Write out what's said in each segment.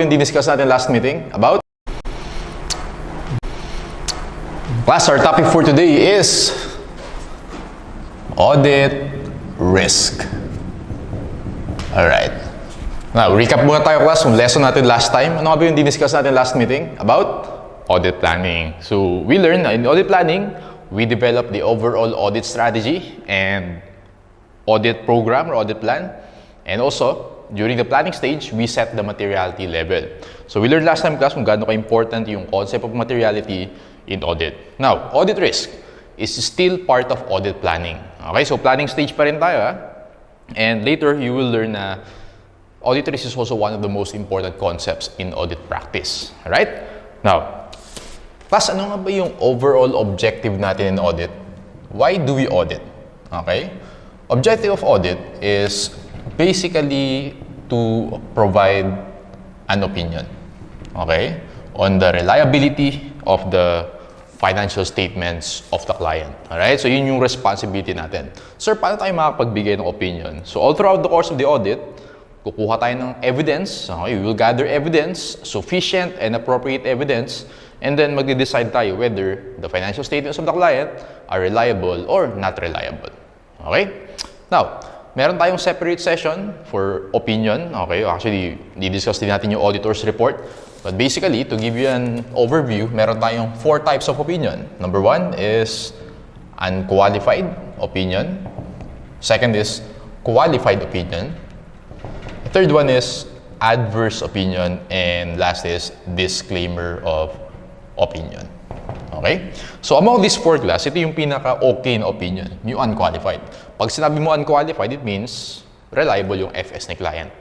Yung diniscuss natin last meeting about? Class, our topic for today is audit risk. Alright. Now, recap muna tayo class yung lesson natin last time. Ano nga ba yung diniscuss natin last meeting? About audit planning. So, we learned na in audit planning, we develop the overall audit strategy and audit program or audit plan. And also, during the planning stage, we set the materiality level. So we learned last time class kung gaano ka-important yung concept of materiality in audit. Now, audit risk is still part of audit planning. Okay, so planning stage pa rin tayo. And later, you will learn na audit risk is also one of the most important concepts in audit practice. Alright? Now, class, ano nga ba yung overall objective natin in audit? Why do we audit? Okay? Objective of audit is basically to provide an opinion, okay, on the reliability of the financial statements of the client. Alright? So, yun yung responsibility natin. Sir, paano tayo makapagbigay ng opinion? So, all throughout the course of the audit, kukuha tayo ng evidence. Okay? We will gather evidence, sufficient and appropriate evidence, and then magde-decide tayo whether the financial statements of the client are reliable or not reliable. Okay? Now, meron tayong separate session for opinion. Okay, actually, di-discuss din natin yung auditor's report. But basically, to give you an overview, meron tayong 4 types of opinion. Number 1 is unqualified opinion. Second is qualified opinion. The third one is adverse opinion. And last is disclaimer of opinion. Okay? So, among these 4 class, ito yung pinaka-okay na opinion, yung unqualified. Pag sinabi mo unqualified, it means reliable yung FS ni client.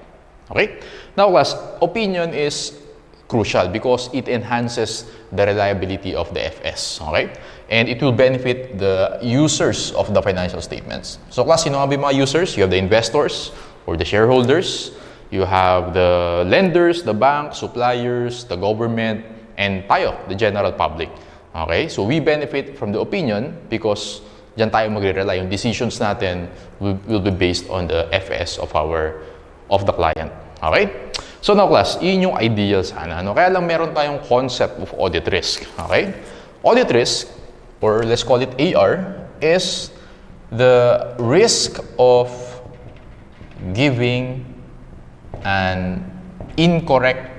Okay? Now, class, opinion is crucial because it enhances the reliability of the FS. Okay? And it will benefit the users of the financial statements. So, class, sino nga ba yung mga users? You have the investors or the shareholders. You have the lenders, the bank, suppliers, the government, and tayo, the general public. Okay? So, we benefit from the opinion because diyan tayo magre-rely. Yung decisions natin will be based on the FS of the client. Okay? So now class, yun yung ideal sana. No? Kaya lang meron tayong concept of audit risk. Okay? Audit risk, or let's call it AR, is the risk of giving an incorrect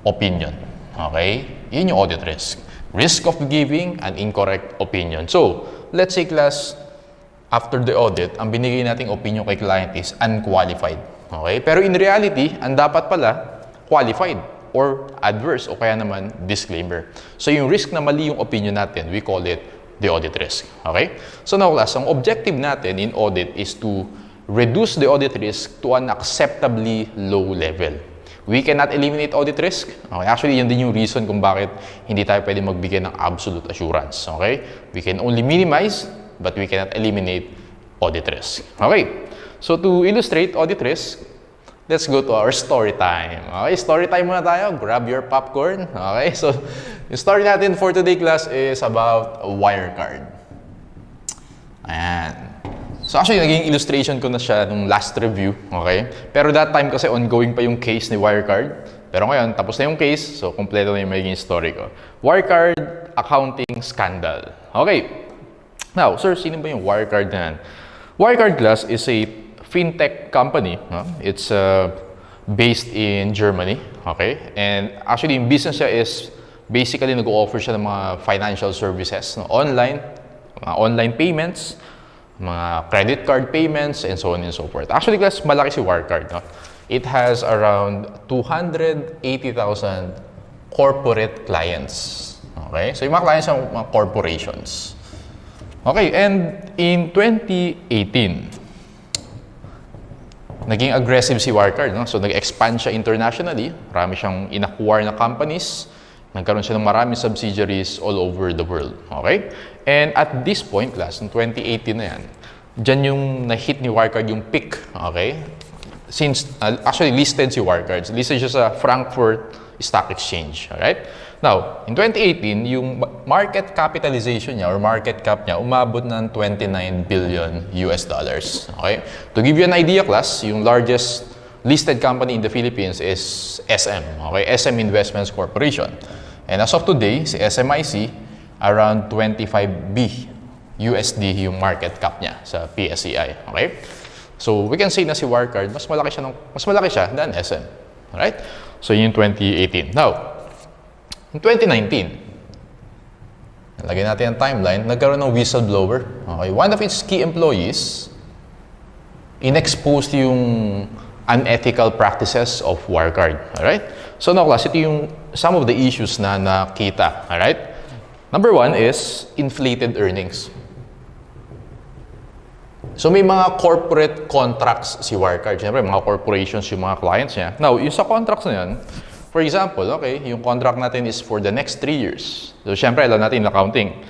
opinion. Okay? Yun yung audit risk. Risk of giving an incorrect opinion. So, let's say class, after the audit, ang binigay nating opinion kay client is unqualified. Okay? Pero in reality, ang dapat pala, qualified or adverse o kaya naman disclaimer. So, yung risk na mali yung opinion natin, we call it the audit risk. Okay? So now class, ang objective natin in audit is to reduce the audit risk to an acceptably low level. We cannot eliminate audit risk. Okay? Actually, yun din yung reason kung bakit hindi tayo pwede magbigay ng absolute assurance. Okay? We can only minimize, but we cannot eliminate audit risk. Okay? So, to illustrate audit risk, let's go to our story time. Okay? Story time muna tayo. Grab your popcorn. Okay? So, yung story natin for today class is about Wirecard. Ayan. So actually, naging illustration ko na siya nung last review, okay? Pero that time kasi ongoing pa yung case ni Wirecard. Pero ngayon, tapos na yung case, so kompleto na yung magiging story ko. Wirecard accounting scandal. Okay. Now, sir, sino ba yung Wirecard na yan? Wirecard class is a fintech company. No? It's based in Germany, okay? And actually, yung business niya is basically nag-o-offer siya ng mga financial services, no? Online payments, mga credit card payments, and so on and so forth. Actually, class, malaki si Wirecard. No? It has around 280,000 corporate clients. Okay? So, yung mga clients ng mga corporations. Okay, and in 2018, naging aggressive si Wirecard. No? So, nag-expand siya internationally. Marami siyang in-acquire na companies. Nagkaroon siya ng maraming subsidiaries all over the world. Okay? And at this point, class, in 2018 na yan, dyan yung na-hit ni Wirecard yung peak. Okay? Since, actually, listed si Wirecard. Listed siya sa Frankfurt Stock Exchange. Alright? Now, in 2018, yung market capitalization niya or market cap niya umabot ng 29 billion US dollars. Okay? To give you an idea, class, yung largest listed company in the Philippines is SM, okay? SM Investments Corporation. And as of today, si SMIC, around 25B USD yung market cap niya sa PSEI, okay? So, we can say na si Wirecard, mas malaki siya than SM, alright? So, yun yung 2018. Now, in 2019, lagyan natin ang timeline, nagkaroon ng whistleblower. Okay? One of its key employees inexposed yung unethical practices of Wirecard. Alright? So now class, ito yung some of the issues na nakita. Alright? Number one is inflated earnings. So may mga corporate contracts si Wirecard. Siyempre, mga corporations yung mga clients niya. Now, yung sa contracts na yan, for example, okay, yung contract natin is for the next 3 years. So, siyempre, alam natin yung accounting.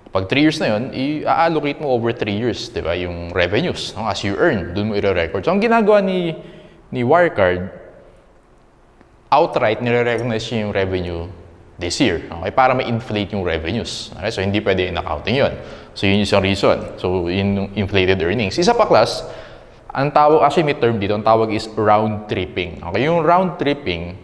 Pag 3 years na yun, i-allocate mo over 3 years, di ba, yung revenues. No? As you earn, dun mo i-record. So, ang ginagawa ni Wirecard, outright, nire-recognize niya yung revenue this year. Okay, para ma-inflate yung revenues. Okay, so, hindi pwede in accounting yun. So, yun yung isang reason. So, yung inflated earnings. Isa pa, class, ang tawag, actually may term dito, ang tawag is round tripping. Okay, yung round tripping,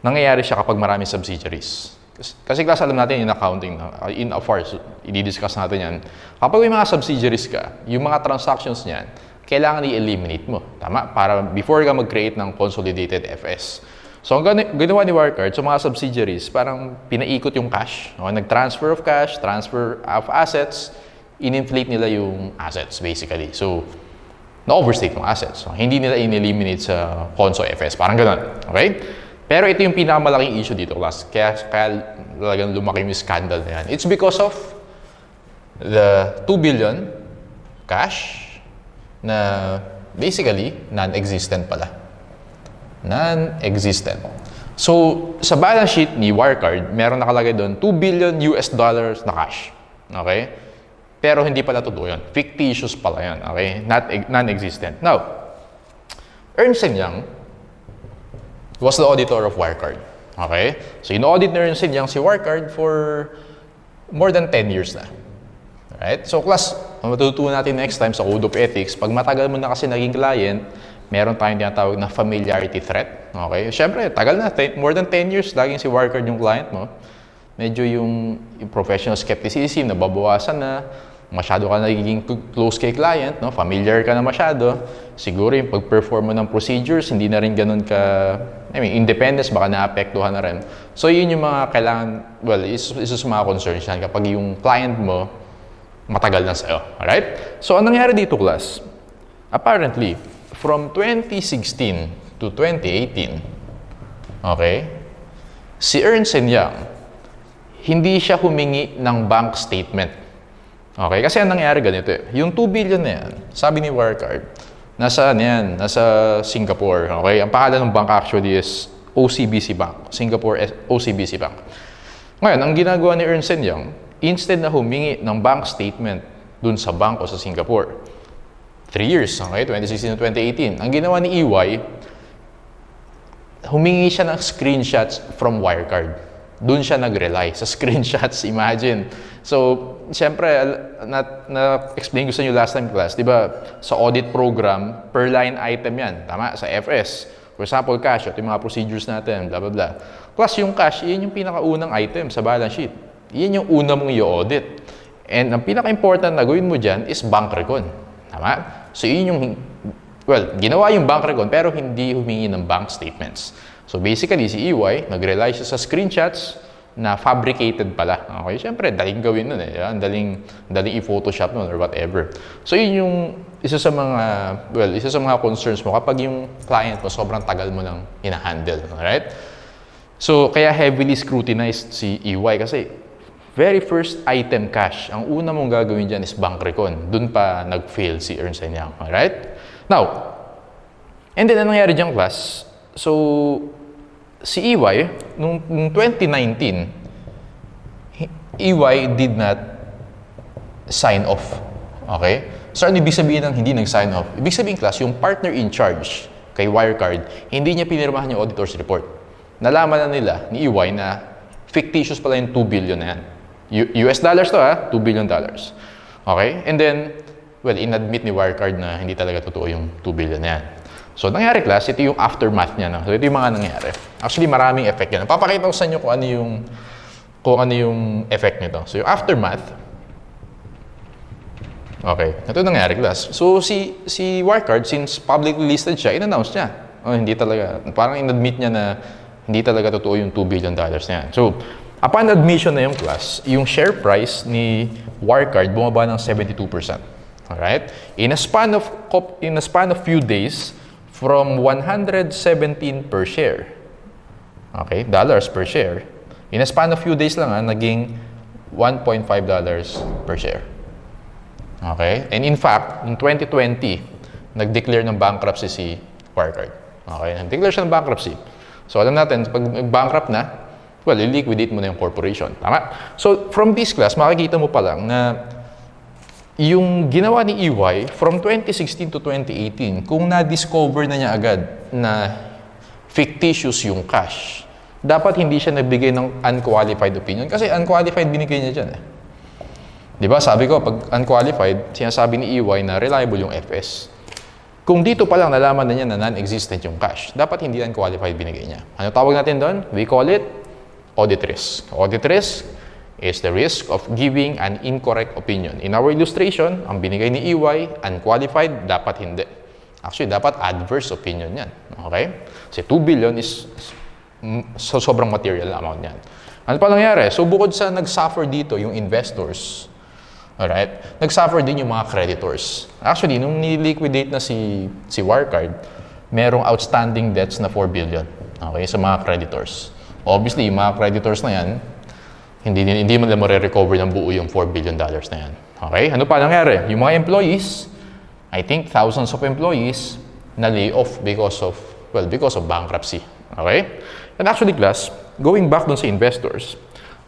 nangyayari siya kapag maraming subsidiaries. Kasi class, alam natin in accounting, in AFARS, i-discuss natin yan. Kapag may mga subsidiaries ka, yung mga transactions niyan, kailangan i-eliminate mo. Tama? Para before ka mag-create ng consolidated FS. So, ang ginawa ni Wirecard sa mga subsidiaries, parang pinaikot yung cash. Okay? Nag-transfer of cash, transfer of assets, in-inflate nila yung assets, basically. So, na-overstate yung assets. So, hindi nila in-eliminate sa Conso FS. Parang gano'n. Okay? Pero ito yung pinakamalaking issue dito, class. Kaya talagang lumaki yung scandal na yan. It's because of the 2 billion cash na basically non-existent pala. Non-existent. So, sa balance sheet ni Wirecard, meron nakalagay doon $2 billion na cash. Okay? Pero hindi pala totoo yun. Fictitious pala yun. Okay? Non-existent. Now, Ernst & Young was the auditor of Wirecard. Okay? So, in-audit na Ernst & Young si Wirecard for more than 10 years na. Alright? So, class, matutunan natin next time sa Code of Ethics, pag matagal mo na kasi naging client, meron tayong tinatawag na familiarity threat. Okay? Siyempre, tagal na. More than 10 years, laging si Wirecard yung client mo. Medyo yung professional skepticism, nababawasan na. Masyado ka nagiging close kay client, no? Familiar ka na masyado. Siguro yung pag-perform mo ng procedures, hindi na rin ganun ka, independence, baka naapektuhan na rin. So, yun yung mga kailangan, well, isa sa mga concerns yan kapag yung client mo matagal na sa'yo. Alright? So, anong nangyari dito, class? Apparently, from 2016 to 2018, okay, si Ernst & Young, hindi siya humingi ng bank statement. Okay, kasi ang nangyari ganito eh. Yung 2 billion na yan, sabi ni Wirecard, nasa Singapore. Okay, ang pangalan ng bank actually is OCBC Bank. Singapore OCBC Bank. Ngayon, ang ginagawa ni Ernst & Young, instead na humingi ng bank statement dun sa bangko sa Singapore, 3 years, okay, 2016 to 2018. Ang ginawa ni EY, humingi siya ng screenshots from Wirecard. Doon siya nag-rely sa screenshots, imagine. So, siyempre, na-explain ko sa inyo last time class, di ba, sa audit program, per line item yan, tama, sa FS. For example, cash, ito yung mga procedures natin, blah, blah, blah. Plus, yung cash, yun yung pinakaunang item sa balance sheet. Yan yung una mong i-audit. And ang pinaka-important na gawin mo dyan is bank recon. Tama? So, yun yung, well, ginawa yung bank recon pero hindi humingi ng bank statements. So, basically, si EY, nag-rely siya sa screenshots na fabricated pala. Okay? Siyempre, daling gawin nun eh. Daling i-photoshop nun or whatever. So, yun yung isa sa mga concerns mo kapag yung client mo sobrang tagal mo nang hinahandle. Alright? So, kaya heavily scrutinized si EY kasi very first item cash. Ang una mong gagawin dyan is bank recon. Doon pa nag-fail si Ernst & Young. Alright? Now, and then, anong nangyari dyan, class? So, si EY, nung 2019, EY did not sign off. Okay? So, ano ibig sabihin ng hindi nag-sign off? Ibig sabihin, class, yung partner in charge kay Wirecard, hindi niya pinirmahan yung auditor's report. Nalaman na nila ni EY na fictitious pala yung 2 billion na yan. US dollars to ha, $2 billion. Okay? And then, well, inadmit ni Wirecard na hindi talaga totoo yung 2 billion na yan. So, nangyari class, ito yung aftermath niya. No? So, ito yung mga nangyari. Actually, maraming effect yan. Papakita ko sa inyo kung ano yung effect nito. So, yung aftermath, okay, ito yung nangyari class. So, si Wirecard, since publicly listed siya, in-announce niya. Oh, hindi talaga, parang in-admit niya na hindi talaga totoo yung $2 billion na yan. So, upon admission na yung class, yung share price ni Wirecard bumaba ng 72%. Alright? In a span of few days, from 117 per share, okay, dollars per share, in a span of few days lang naging $1.5 per share. Okay? And in fact, in 2020, nag-declare ng bankruptcy si Wirecard. Okay? Nag-declare siya ng bankruptcy. So, alam natin, pag bankrupt na, well, i-liquidate mo na yung corporation. Tama? So, from this class, makikita mo pa lang na yung ginawa ni EY from 2016 to 2018, kung na-discover na niya agad na fictitious yung cash, dapat hindi siya nagbigay ng unqualified opinion kasi unqualified binigay niya dyan. Di ba? Sabi ko, pag unqualified, sinasabi ni EY na reliable yung FS. Kung dito pa lang nalaman na niya na non-existent yung cash, dapat hindi unqualified binigay niya. Ano tawag natin doon? We call it audit risk. Audit risk is the risk of giving an incorrect opinion. In our illustration, ang binigay ni EY, unqualified, dapat hindi. Actually, dapat adverse opinion yan. Okay? Kasi 2 billion is sobrang material amount yan. Ano pa nangyari? So, bukod sa nag-suffer dito yung investors, alright, nag-suffer din yung mga creditors. Actually, nung niliquidate na si Wirecard, merong outstanding debts na 4 billion. Okay? Sa mga creditors. Obviously, yung mga creditors na yan, hindi mo na ma-recover ng buo yung $4 billion na yan. Okay? Ano pa nangyari? Yung mga employees, I think thousands of employees na lay off because of bankruptcy. Okay? And actually, class, going back dun sa investors,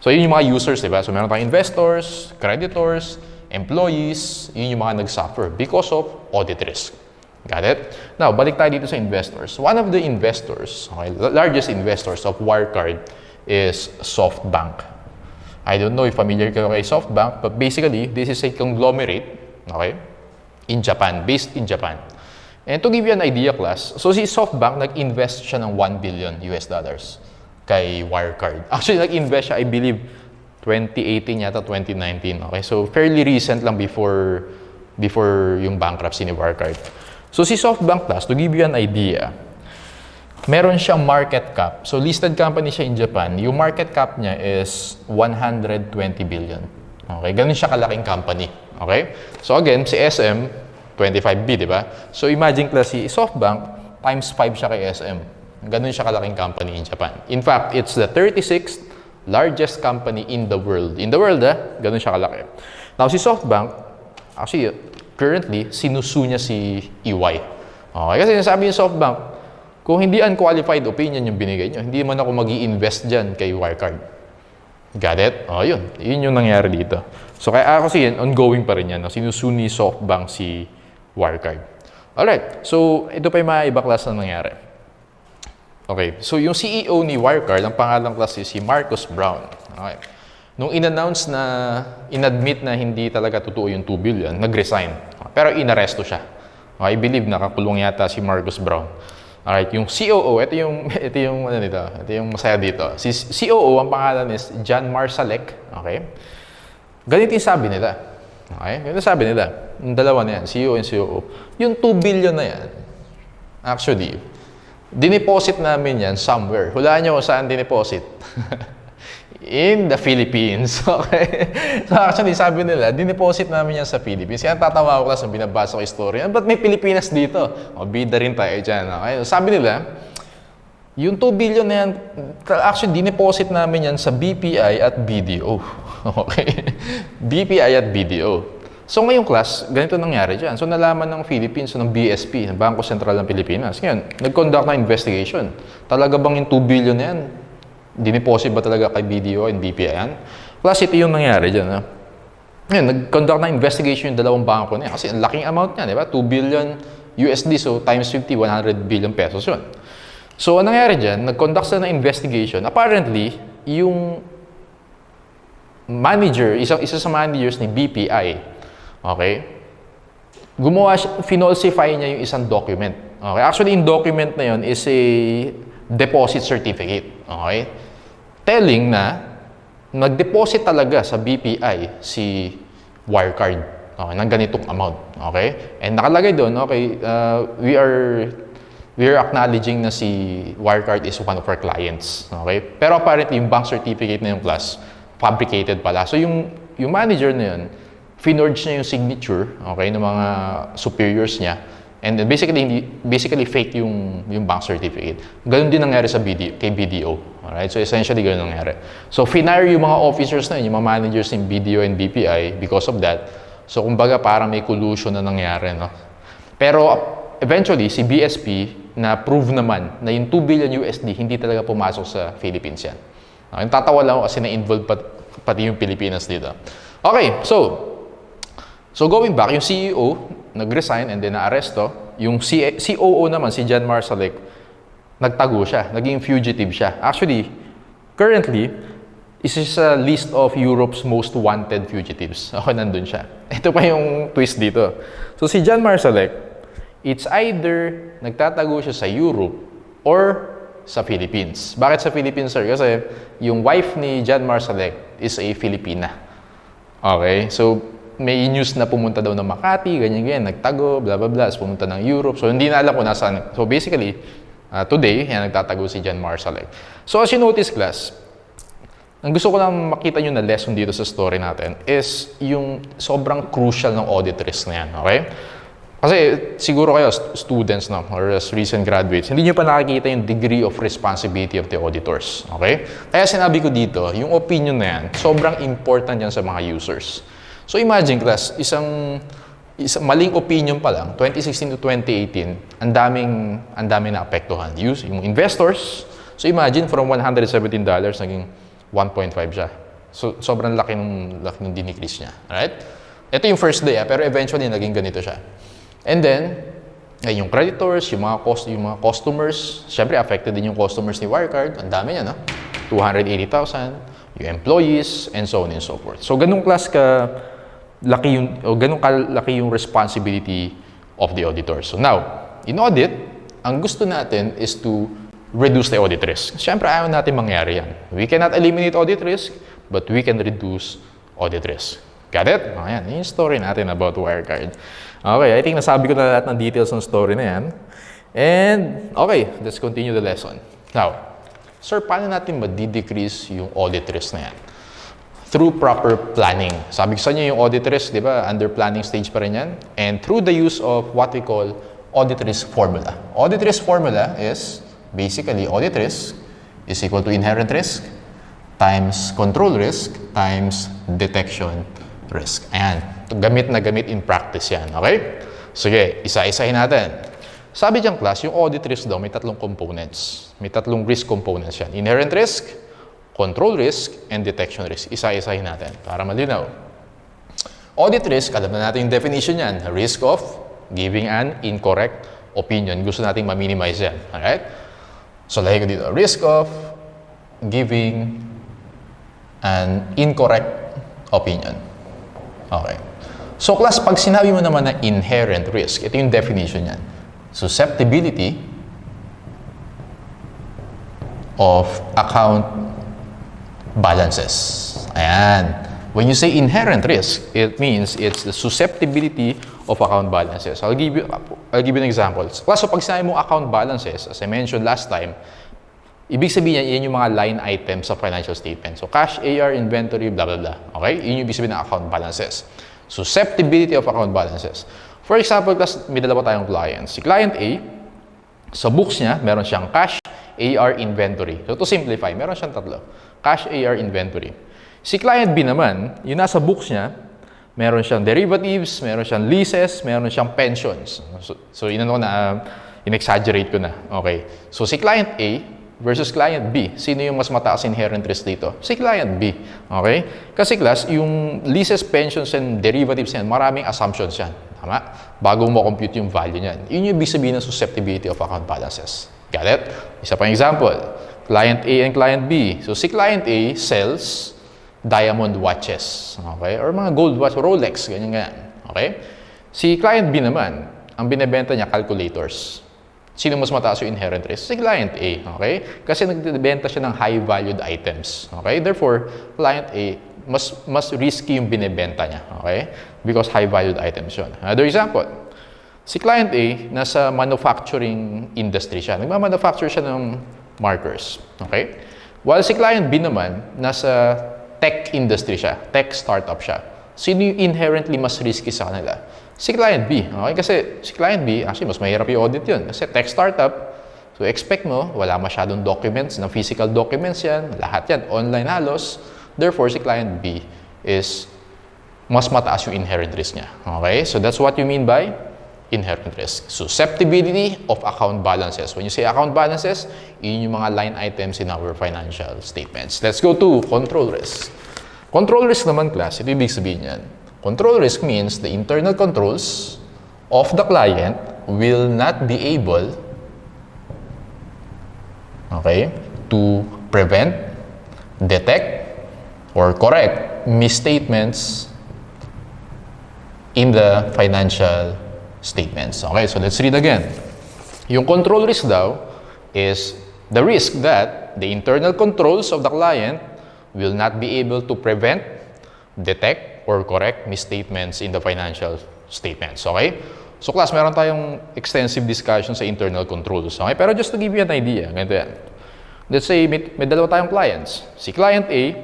so yun yung mga users, diba? So meron tayong investors, creditors, employees, yun yung mga nag-suffer because of audit risk. Got it? Now, balik tayo dito sa investors. One of the investors, okay, largest investors of Wirecard is SoftBank. I don't know if familiar kayo kay SoftBank, but basically, this is a conglomerate, okay, in Japan, based in Japan. And to give you an idea, class, so si SoftBank, nag-invest siya ng $1 billion kay Wirecard. Actually, nag-invest siya, I believe, 2018 yata, 2019, okay? So, fairly recent lang before yung bankruptcy ni Wirecard. So, si SoftBank, class, to give you an idea, meron siyang market cap. So, listed company siya in Japan. Yung market cap niya is 120 billion. Okay? Ganun siya kalaking company. Okay? So, again, si SM, 25B, di ba? So, imagine class, si SoftBank, times 5 siya kay SM. Ganun siya kalaking company in Japan. In fact, it's the 36th largest company in the world. In the world, ganun siya kalaki. Now, si SoftBank, actually, currently, sinusu niya si EY. Okay? Kasi sabi ni SoftBank, kung hindi unqualified opinion yung binigay nyo, hindi man ako mag-i-invest dyan kay Wirecard. Got it? O, yun. Yun yung nangyari dito. So, kaya kasi yan, ongoing pa rin yan. No? Sinusu ni SoftBank si Wirecard. Alright. So, ito pa yung mga iba class na nangyari. Okay. So, yung CEO ni Wirecard, ang pangalang class is si Marcus Brown. Okay. Nung in-announce na, in-admit na hindi talaga totoo yung 2 billion, nag-resign. Pero inaresto siya. I believe nakakulong yata si Marcus Brown. Alright, yung COO, ito yung masaya dito. Si COO, ang pangalan is John Marsalek. Okay? Ganito yung sabi nila. Okay? Ganito sabi nila. Yung dalawa na yan, CEO and COO. Yung 2 billion na yan, actually, dineposit namin yan somewhere. Hulaan nyo kung saan dineposit. In the Philippines. Okay? So actually, sabi nila, dineposit namin yan sa Philippines. Kaya tatawa ko kasi binabasa ko istorya. Ba't may Pilipinas dito? O, bida rin tayo dyan. Okay? Sabi nila, yung 2 billion na yan, actually, dineposit namin yan sa BPI at BDO. Okay? BPI at BDO. So ngayong class, ganito nangyari dyan. So nalaman ng Philippines, ng BSP, ng Bangko Sentral ng Pilipinas. Ngayon, nag-conduct ng investigation. Talaga bang yung 2 billion na yan? Dineposit ba talaga kay BDO and BPI yan? Plus, ito yung nangyari dyan. Ha? Ngayon, nag-conduct na investigation yung dalawang bangko na yan. Kasi ang laking amount niya, di ba? 2 billion USD, so times 50, 100 billion pesos yun. So, ang nangyari dyan, nag-conduct sila ng investigation. Apparently, yung manager, isa sa managers ni BPI, okay, gumawa siya, finalsify niya yung isang document. Okay? Actually, yung document na yun is a deposit certificate. Okay? Telling na nag-deposit talaga sa BPI si Wirecard, okay, ng ganitong amount. Okay? And nakalagay doon, okay, we are acknowledging na si Wirecard is one of our clients. Okay? Pero apparently, yung bank certificate na yung class, fabricated pala. So yung manager na yun, finorge niya yung signature, okay, ng mga superiors niya. And then basically fake yung bank certificate. Ganun din nangyari sa kay BDO. Alright? So essentially ganun nangyari. So finire yung mga officers na yun, yung mga managers ng BDO and BPI because of that. So kumbaga parang may collusion na nangyari, no? Pero eventually si BSP na prove naman na yung 2 billion USD hindi talaga pumasok sa Philippines yan. Yung tatawa lang kasi na-involve pati yung Pilipinas dito. Okay, so going back, yung CEO nag-resign and then na-aresto. Yung COO naman, si John Marsalek, nagtago siya, naging fugitive siya. Actually, currently, is sa list of Europe's most wanted fugitives. Ako, nandun siya. Ito pa yung twist dito. So si John Marsalek, it's either nagtatago siya sa Europe or sa Philippines. Bakit sa Philippines, sir? Kasi yung wife ni John Marsalek is a Filipina. Okay? So, may news na pumunta daw ng Makati, ganyan-ganyan, nagtago, blah, blah, blah, pumunta ng Europe. So, hindi na alam kung nasaan. So, basically, today, yan, nagtatago si John Marsalek. So, as you notice, class, ang gusto ko lang makita nyo na lesson dito sa story natin is yung sobrang crucial ng audit risk na yan, okay? Kasi siguro kayo, students no, or as recent graduates, hindi nyo pa nakikita yung degree of responsibility of the auditors, okay? Kaya sinabi ko dito, yung opinion na yan, sobrang important yan sa mga users. So imagine class, isang maling opinion pa lang, 2016 to 2018, ang daming naapektuhan. Yung investors, so imagine from $117 naging 1.5 siya. So sobrang laki ng dinicrease niya, right? Ito yung first day, pero eventually naging ganito siya. And then, yung creditors, yung mga customers, syempre affected din yung customers ni Wirecard, ang dami niya, no? 280,000, yung employees, and so on and so forth. So ganung kalaki yung responsibility of the auditor. So now, in audit, ang gusto natin is to reduce the audit risk. Siyempre, ayaw natin mangyari yan. We cannot eliminate audit risk, but we can reduce audit risk. Got it? Ayan, yung story natin about Wirecard. Okay, I think nasabi ko na lahat ng details ng story na yan. And, okay, let's continue the lesson. Now, sir, paano natin ma-decrease yung audit risk na yan? Through proper planning. Sabi ko sa inyo yung audit risk, di ba? Under planning stage pa rin yan. And through the use of what we call audit risk formula. Audit risk formula is basically audit risk is equal to inherent risk times control risk times detection risk. Ayan. Gamit na gamit in practice yan. Okay? Sige, isa-isahin natin. Sabi diyang class, yung audit risk daw may tatlong components. May tatlong risk components yan. Inherent risk, control risk, and detection risk. Isa-isahin natin para malinaw. Audit risk, alam na natin yung definition yan. Risk of giving an incorrect opinion. Gusto nating ma-minimize yan. Alright? So, lahi ko dito. Risk of giving an incorrect opinion. Okay. So, class, pag sinabi mo naman na inherent risk, ito yung definition yan. Susceptibility of account balances. Ayan. When you say inherent risk, it means it's the susceptibility of account balances. I'll give you an example. So pag sinabi mo account balances, as I mentioned last time, ibig sabihin yan yung mga line items sa financial statement. So cash, AR, inventory, blah, blah, blah. Okay? Yun yung ibig sabihin ng account balances. Susceptibility of account balances. For example, may dalawa tayong clients. Si client A, sa books niya, meron siyang cash, AR, inventory. So to simplify, meron siyang tatlo. Cash, AR, inventory. Si client B naman, yung nasa books niya, meron siyang derivatives, meron siyang leases, meron siyang pensions. So in-exaggerate ko na. Okay. So si client A versus client B, sino yung mas mataas inherent risk dito? Si client B. Okay? Kasi class, yung leases, pensions, and derivatives yan, maraming assumptions yan. Tama? Bago mo compute yung value niyan. Yun yung ibig sabihin ng susceptibility of account balances. Got it? Isa pang example. Client A and client B. So si client A sells diamond watches. Okay? Or mga gold watch, Rolex, ganyan-ganyan. Okay? Si client B naman, ang binebenta niya calculators. Sino mas mataas yung inherent risk? Si client A, okay? Kasi nagbebenta siya ng high-valued items, okay? Therefore, client A, mas risky yung binebenta niya, okay? Because high-valued items yun. Another example, si client A, nasa manufacturing industry siya. Nagmamanufacture siya ng markers, okay? While si client B naman, nasa tech industry siya, tech startup siya. Sino yung inherently mas risky sa kanila? Si client B, okay? Kasi si client B, actually, mas mahirap yung audit yun. Kasi tech startup, so expect mo, wala masyadong documents, ng physical documents yan, lahat yan, online halos. Therefore, si client B is mas mataas yung inherent risk niya. Okay? So that's what you mean by inherent risk. Susceptibility of account balances. When you say account balances, yun yung mga line items in our financial statements. Let's go to control risk. Control risk naman, class, ito ibig sabihin yan. Control risk means the internal controls of the client will not be able, okay, to prevent, detect, or correct misstatements in the financial statements. Okay, so let's read again. Yung control risk daw is the risk that the internal controls of the client will not be able to prevent, detect, or correct misstatements in the financial statements. Okay? So class, meron tayong extensive discussion sa internal controls. Okay? Pero just to give you an idea, ganito yan. Let's say may dalawa tayong clients. Si client A,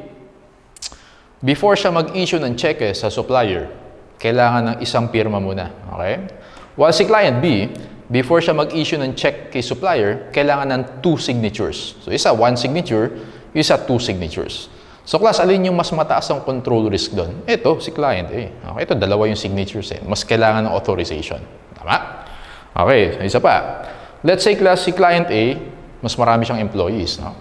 before siya mag-issue ng cheque sa supplier, kailangan ng isang pirma muna. Okay? While si client B, before siya mag-issue ng check kay supplier, kailangan ng 2 signatures. So isa 1 signature, isa 2 signatures. So class, alin yung mas mataas ang control risk doon? Ito, si client A. Okay, ito, dalawa yung signatures eh. Mas kailangan ng authorization. Tama? Okay, isa pa. Let's say class, si client A, mas marami siyang employees. No?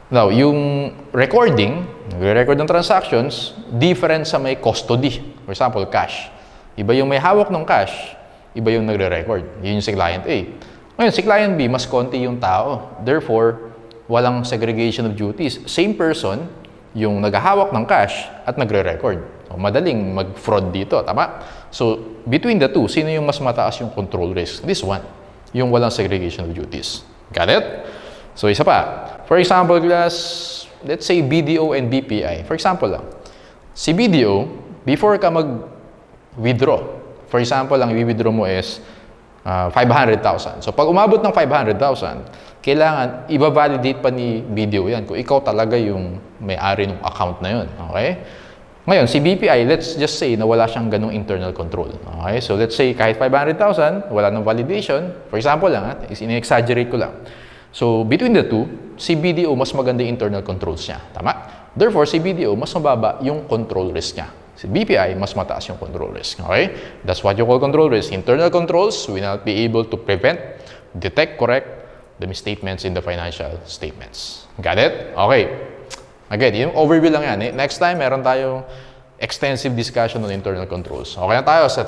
Now, yung recording, nagre-record ng transactions, different sa may custody. For example, cash. Iba yung may hawak ng cash, iba yung nagre-record. Yun yung si client A. Ngayon, si client B, mas konti yung tao. Therefore, walang segregation of duties. Same person, yung naghahawak ng cash at nagre-record. So, madaling mag-fraud dito, tama? So, between the two, sino yung mas mataas yung control risk? This one, yung walang segregation of duties. Got it? So, isa pa. For example, class, let's say BDO and BPI. For example lang, si BDO, before ka mag-withdraw, for example lang, i-withdraw mo is 500,000. So, pag umabot ng 500,000, kailangan i-validate pa ni BDO yan kung ikaw talaga yung may-ari ng account na yun. Okay? Ngayon, si BPI, let's just say na wala siyang ganong internal control. Okay? So, let's say kahit 500,000, wala ng validation. For example lang, in-exaggerate ko lang. So, between the two, si BDO mas maganda yung internal controls niya. Tama? Therefore, si BDO mas mababa yung control risk niya. Si BPI, mas mataas yung control risk. Okay? That's what you call control risk. Internal controls will not be able to prevent, detect, correct the misstatements in the financial statements. Got it? Okay. Again, yung overview lang yan. Next time, meron tayong extensive discussion on internal controls. Okay na tayo sa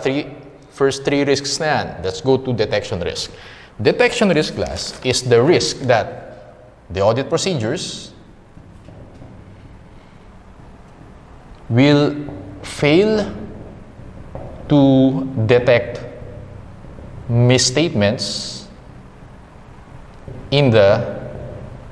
first three risks na yan. Let's go to detection risk. Detection risk, class, is the risk that the audit procedures will fail to detect misstatements in the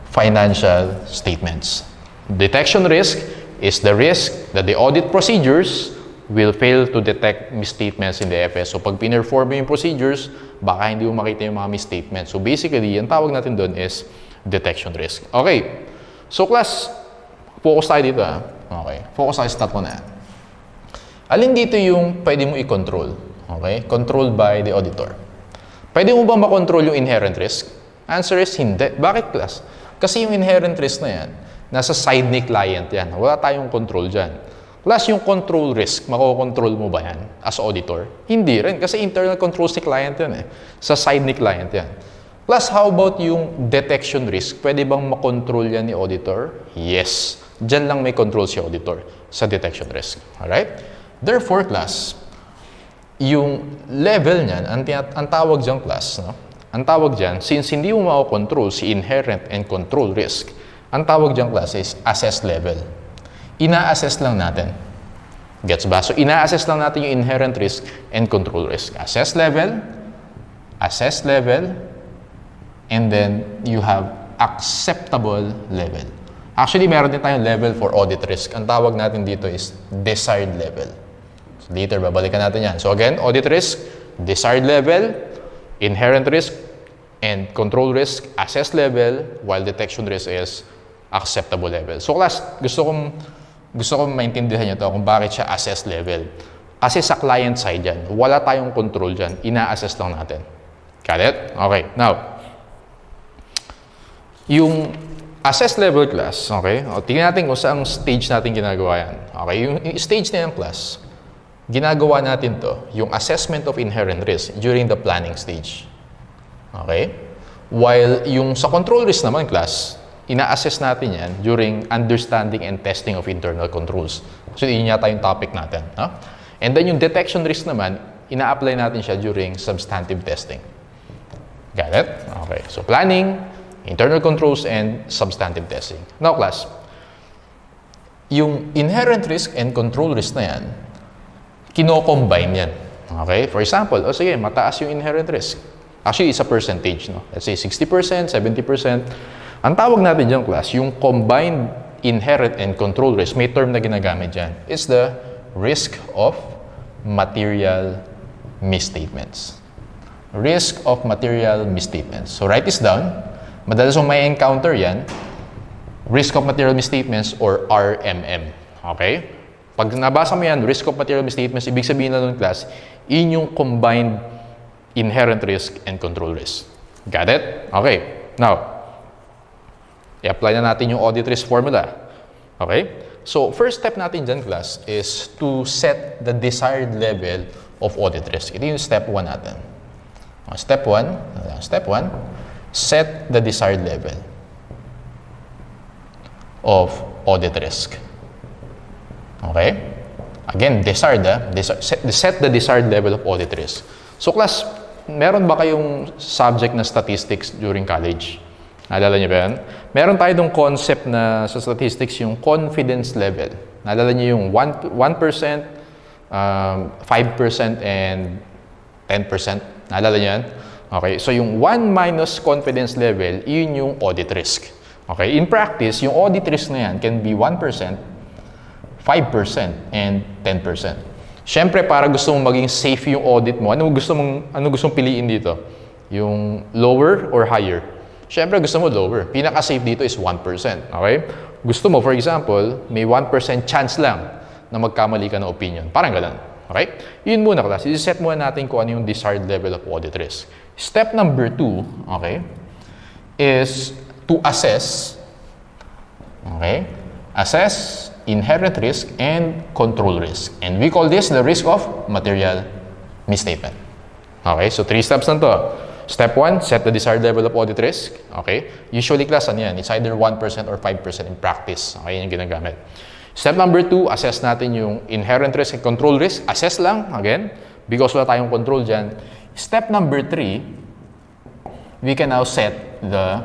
financial statements. Detection risk is the risk that the audit procedures will fail to detect misstatements in the FS. So pag pinerform mo yung procedures, baka hindi mo makita yung mga misstatements. So basically, ang tawag natin doon is detection risk. Okay. So class, focus tayo dito. Okay. Focus tayo sa tatlo na. Alin dito yung pwede mo i-control? Okay. Controlled by the auditor. Pwede mo ba makontrol yung inherent risk? Answer is hindi. Bakit, class? Kasi yung inherent risk na yan, nasa side ni client yan. Wala tayong control dyan. Class, yung control risk, makokontrol mo ba yan as auditor? Hindi rin. Kasi internal controls ni client yan eh. Sa side ni client yan. Class, how about yung detection risk? Pwede bang makontrol yan ni auditor? Yes. Diyan lang may control si auditor sa detection risk. Alright? Therefore, class, yung level niyan, ang tawag dyan, class, no? Ang tawag dyan, since hindi mo makakontrol si inherent and control risk, ang tawag dyan, class, is assess level. Ina-assess lang natin. Gets ba? So, ina-assess lang natin yung inherent risk and control risk. Assess level, and then you have acceptable level. Actually, meron din tayong level for audit risk. Ang tawag natin dito is desired level. So later, babalikan natin yan. So again, audit risk, desired level, inherent risk, and control risk, assessed level, while detection risk is acceptable level. So class, gusto kong maintindihan nyo to kung bakit siya assessed level. Kasi sa client side yan, wala tayong control dyan, ina-assess lang natin. Got it? Okay, now, yung assessed level class, okay, o, tingnan natin kung saan stage natin ginagawa yan. Okay, yung stage na yung class, ginagawa natin to, yung assessment of inherent risk during the planning stage. Okay? While yung sa control risk naman class, ina-assess natin yan during understanding and testing of internal controls. So, yun yata yung topic natin. No? And then yung detection risk naman, ina-apply natin siya during substantive testing. Got it? Okay. So, planning, internal controls, and substantive testing. Now, class, yung inherent risk and control risk na yan, kino-combine yan. Okay? For example, sige, mataas yung inherent risk. Actually, it's a percentage. No? Let's say 60%, 70%. Ang tawag natin dyan, class, yung combined inherent and control risk, may term na ginagamit dyan. It's the risk of material misstatements. Risk of material misstatements. So, write this down. Madalas mo may encounter yan, risk of material misstatements or RMM. Okay? Pag nabasa mo yan, risk of material misstatements, ibig sabihin na nun, class, yun yung combined inherent risk and control risk. Got it? Okay. Now, i-apply na natin yung audit risk formula. Okay? So, first step natin dyan, class, is to set the desired level of audit risk. Ito yung step 1 natin. Step 1, set the desired level of audit risk. Okay? Again, desired, set the desired level of audit risk. So, class, meron ba kayong subject na statistics during college? Naalala niyo ba yan? Meron tayo dong concept na sa statistics yung confidence level. Naalala niyo yung 1%, 5%, and 10%. Naalala niyo yan? Okay, so yung 1 minus confidence level, yun yung audit risk. Okay, in practice, yung audit risk na yan can be 1%, 5%, and 10%. Siyempre, para gusto mong maging safe yung audit mo, ano gusto mong piliin dito? Yung lower or higher? Siyempre, gusto mo lower. Pinaka-safe dito is 1%. Okay? Gusto mo, for example, may 1% chance lang na magkamali ka ng opinion. Parang ganun. Okay? Yun muna, class. I-set muna natin kung ano yung desired level of audit risk. Step number 2, okay, is to assess, okay, assess inherent risk and control risk. And we call this the risk of material misstatement. Okay? So, 3 steps na to. Step 1, set the desired level of audit risk. Okay? Usually, class, ano yan? It's either 1% or 5% in practice. Okay? Yan yung ginagamit. Step number 2, assess natin yung inherent risk and control risk. Assess lang, again, because wala tayong control dyan. Step number 3, we can now set the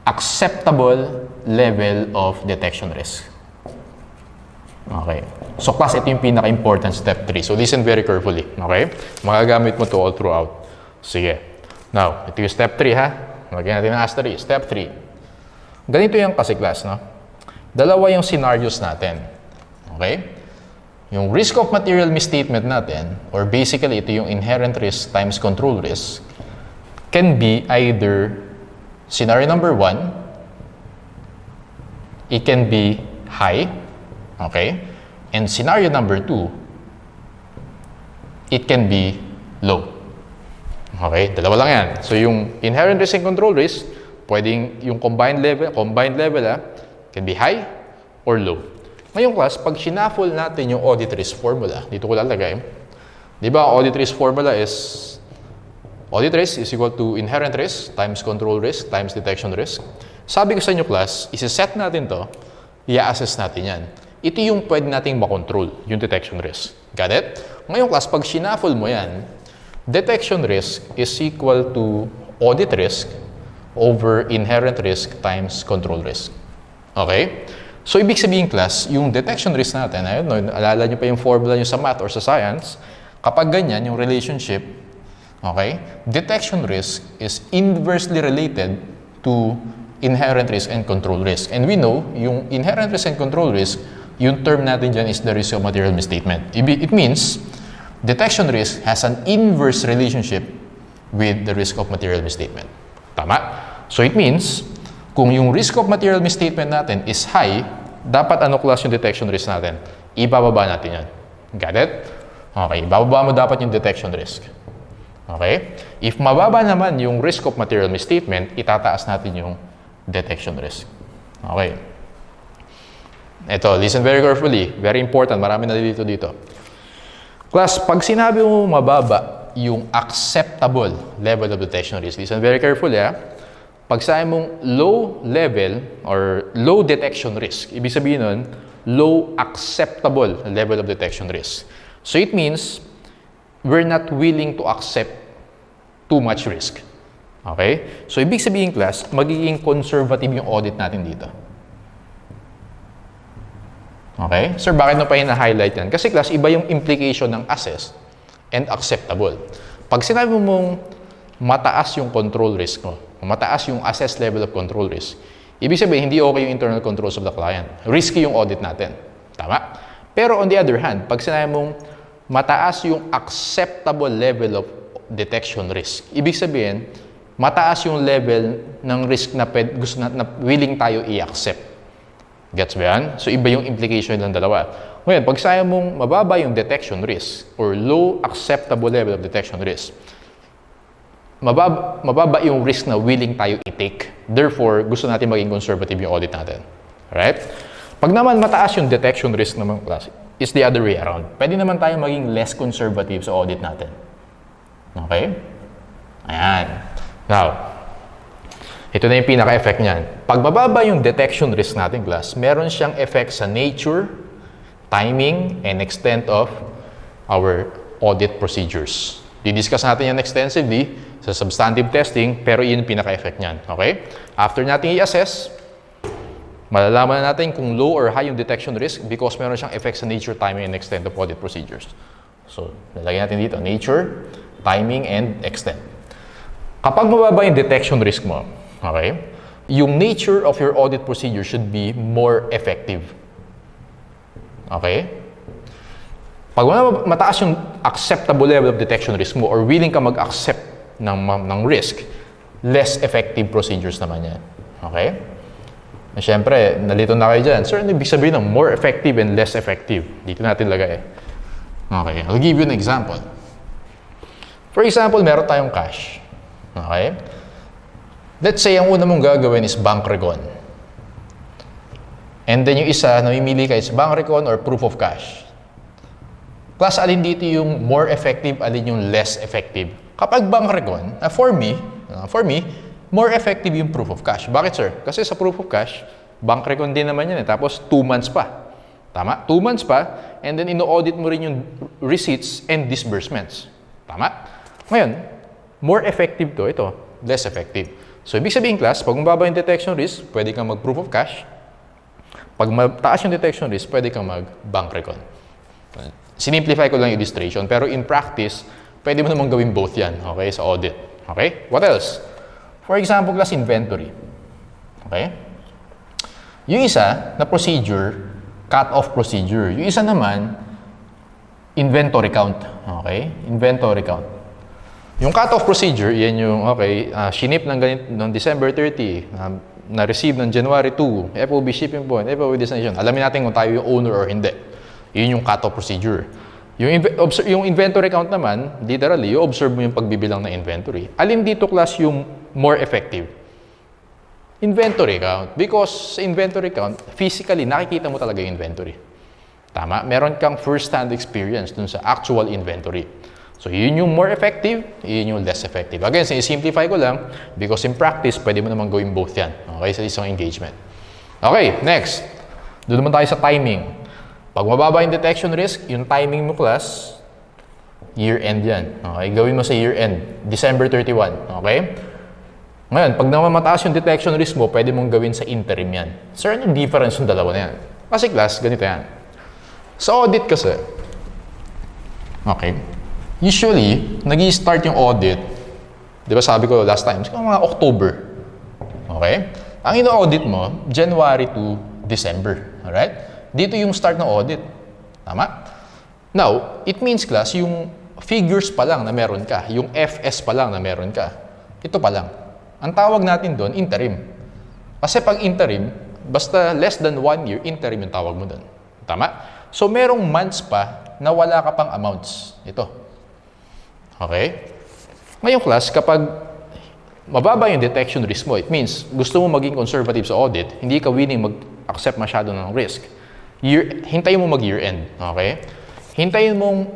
acceptable level of detection risk. Okay. So, class, ito yung pinaka-important step 3. So, listen very carefully. Okay? Magagamit mo to all throughout. Sige. Now, ito yung step 3, ha? Lagyan natin ng asterisk. Step 3. Ganito yung kasi, class, no? Dalawa yung scenarios natin. Okay? Yung risk of material misstatement natin, or basically, ito yung inherent risk times control risk, can be either scenario number 1, it can be high, okay? And scenario number 2, it can be low. Okay, dalawa lang yan. So, yung inherent risk and control risk, pwedeng yung combined level, can be high or low. Ngayon, class, pag shuffle natin yung audit risk formula, dito ko lalagay. Di ba, audit risk formula is equal to inherent risk times control risk times detection risk. Sabi ko sa inyo, class, isi-set natin to, i-assess natin yan. Ito yung pwede nating makontrol, yung detection risk. Got it? Ngayon, class, pag shuffle mo yan, detection risk is equal to audit risk over inherent risk times control risk. Okay? So, ibig sabihin, class, yung detection risk natin, ayun, alala nyo pa yung formula nyo sa math or sa science, kapag ganyan, yung relationship, Okay? Detection risk is inversely related to inherent risk and control risk. And we know, yung inherent risk and control risk, yung term natin dyan is the risk of material misstatement. It means, detection risk has an inverse relationship with the risk of material misstatement. Tama? So it means, kung yung risk of material misstatement natin is high, dapat ano class yung detection risk natin? Ibababa natin yan. Got it? Okay, ibababa mo dapat yung detection risk. Okay? If mababa naman yung risk of material misstatement, itataas natin yung detection risk. Okay. Ito, listen very carefully. Very important. Marami na dito. Class, pag sinabi mo mababa yung acceptable level of detection risk, listen very carefully, ha? Pag sabi mong low level or low detection risk, ibig sabihin nun, low acceptable level of detection risk. So it means, we're not willing to accept too much risk. Okay? So, ibig sabihin, class, magiging conservative yung audit natin dito. Okay? Sir, bakit mo pa hina-highlight yan? Kasi, class, iba yung implication ng assess and acceptable. Pag sinabi mong mataas yung control risk mo, mataas yung assess level of control risk, ibig sabihin, hindi okay yung internal controls of the client. Risky yung audit natin. Tama? Pero on the other hand, pag sinabi mong mataas yung acceptable level of detection risk, ibig sabihin, mataas yung level ng risk na gusto na willing tayo i-accept. Gets ba yan? So, iba yung implication ng dalawa. Ngayon, pag sabi mong mababa yung detection risk or low acceptable level of detection risk, mababa yung risk na willing tayo i-take. Therefore, gusto natin maging conservative yung audit natin. Alright? Pag naman mataas yung detection risk naman, class, is the other way around. Pwede naman tayo maging less conservative sa audit natin. Okay? Ayan. Now, ito na yung pinaka-effect niyan. Pag mababa yung detection risk natin, class, meron siyang effect sa nature, timing, and extent of our audit procedures. Didiscuss natin yan extensively sa substantive testing, pero yun yung pinaka-effect niyan. Okay? After natin i-assess, malalaman natin kung low or high yung detection risk because meron siyang effect sa nature, timing, and extent of audit procedures. So, nalagyan natin dito, nature, timing, and extent. Kapag mababa yung detection risk mo, okay, yung nature of your audit procedure should be more effective. Okay? Pag mataas yung acceptable level of detection risk mo or willing ka mag-accept ng risk, less effective procedures naman yan. Okay? Siyempre, nalito na kayo dyan. Sir, ano ibig sabihin ng more effective and less effective? Dito natin lagay. Okay, I'll give you an example. For example, meron tayong cash. Okay? Let's say, ang una mong gagawin is bank recon. And then yung isa, namimili ka is bank recon or proof of cash. Class, alin dito yung more effective, alin yung less effective? Kapag bank recon, for me, more effective yung proof of cash. Bakit, sir? Kasi sa proof of cash, bank recon din naman yan. Tapos, 2 months pa. Tama? 2 months pa. And then, ino-audit mo rin yung receipts and disbursements. Tama? Ngayon, more effective to, ito, less effective. So, ibig sabihin, class, pag mababa yung detection risk, pwede kang mag-proof of cash. Pag mataas yung detection risk, pwede kang mag-bank recon. Sinimplify ko lang yung illustration, pero in practice, pwede mo naman gawin both yan, okay, sa audit. Okay? What else? For example, class, inventory. Okay? Yung isa na procedure, cut-off procedure. Yung isa naman, inventory count. Okay? Inventory count. Yung cut-off procedure, yan yung, okay, shinip ng December 30, na-receive ng January 2, FOB shipping point, FOB destination. Alamin natin kung tayo yung owner or hindi. Yun yung cut-off procedure. Yung inventory count naman, literally, you observe mo yung pagbibilang ng inventory. Alin dito, class, yung more effective? Inventory count. Because sa inventory count, physically, nakikita mo talaga yung inventory. Tama? Meron kang first-hand experience dun sa actual inventory. So, yun yung more effective, yun yung less effective. Again, simplify ko lang because in practice, pwede mo naman gawin both yan. Okay? Sa isang engagement. Okay, next. Doon naman tayo sa timing. Pag mababa yung detection risk, yung timing mo, class, year-end yan. Okay? Gawin mo sa year-end, December 31. Okay? Ngayon, pag naman mataas yung detection risk mo, pwede mong gawin sa interim yan. Sir, anong difference yung dalawa na yan? Kasi, class, ganito yan. Sa audit kasi, okay, Usually, nag-i-start yung audit, di ba sabi ko last time, mga October. Okay? Ang ino-audit mo, January to December. Alright? Dito yung start ng audit. Tama? Now, it means class, yung figures pa lang na meron ka, yung FS pa lang na meron ka, ito pa lang. Ang tawag natin doon, interim. Kasi pag interim, basta less than 1 year, interim yung tawag mo doon. Tama? So, merong months pa na wala ka pang amounts. Ito. Okay? Ngayong class, kapag mababa yung detection risk mo, it means gusto mo maging conservative sa audit, hindi ka willing mag-accept masyado ng risk. Hintayin mo mag-year end. Okay? Hintayin mong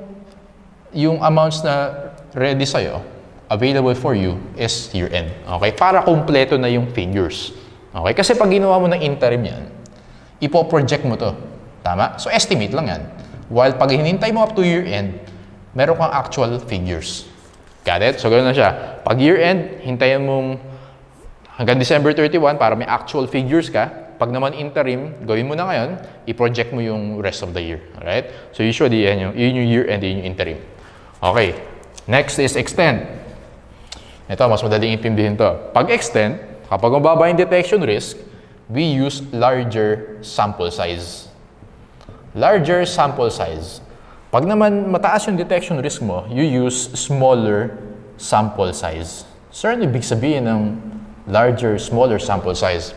yung amounts na ready sa'yo, available for you, is year end. Okay? Para kumpleto na yung figures. Okay? Kasi pag ginawa mo ng interim yan, ipo-project mo to. Tama? So, estimate lang yan. While pag hinintay mo up to year end, meron kang actual figures. Got it? So, ganoon na siya. Pag year end, hintayin mong hanggang December 31 para may actual figures ka. Pag naman interim, gawin mo na ngayon, i-project mo yung rest of the year. Alright? So, usually, yun yung year end, yun yung interim. Okay. Next is extend. Ito, mas madaling intindihin to. Pag extend, kapag mababa yung detection risk, we use larger sample size. Larger sample size. Pag naman mataas yung detection risk mo, you use smaller sample size. Sir, ano ibig sabihin ng larger, smaller sample size?